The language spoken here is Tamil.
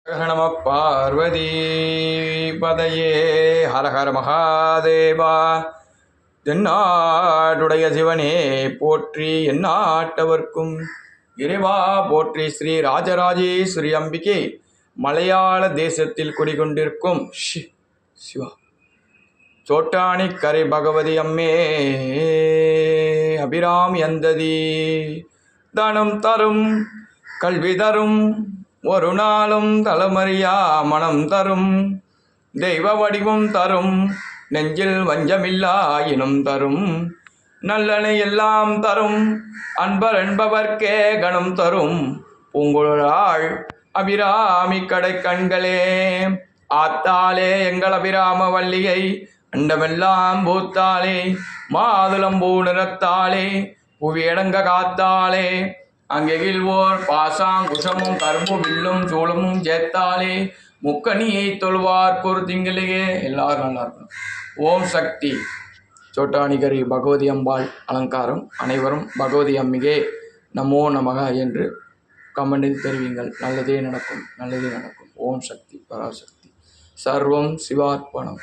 நம பார்வதி பதையே ஹரஹர மகாதேவா. தென்னாடுடைய சிவனே போற்றி, எந்நாட்டவர்க்கும் இறைவா போற்றி. ஸ்ரீ ராஜராஜேஸ்வரி அம்பிகை மலையாள தேசத்தில் குடிகொண்டிருக்கும் சிவா சோட்டாணி கரை பகவதி அம்மே அபிராமி அந்ததி தனம் தரும் கல்வி தரும் ஒரு நாளும் தலைமறியா மனம் தரும் தெய்வ வடிவம் தரும் நெஞ்சில் வஞ்சமில்லா இனம் தரும் நல்லனை எல்லாம் தரும் அன்பர் என்பவர்க்கே கணம் தரும் பூங்குழலாள் அபிராமி கடை கண்களே. ஆத்தாலே எங்கள் அபிராம வள்ளியை அண்டமெல்லாம் பூத்தாலே மாதுளம்பூ நிறத்தாலே புவியடங்க காத்தாலே அங்கெகில்வோர் பாசாங்குஷமும் கரும்பு வில்லும் சூளமும் சேர்த்தாலே முக்கணியை தொழுவார்க்கு ஒரு திங்களையே. எல்லாரும் நல்லா இருக்கணும். ஓம் சக்தி. சோட்டானிகரி பகவதி அம்பாள் அலங்காரம். அனைவரும் பகவதி அம்மிகே நமோ நமக என்று கமெண்டில் தெரிவிங்கள். நல்லதே நடக்கும், நல்லதே நடக்கும். ஓம் சக்தி பராசக்தி. சர்வம் சிவார்ப்பணம்.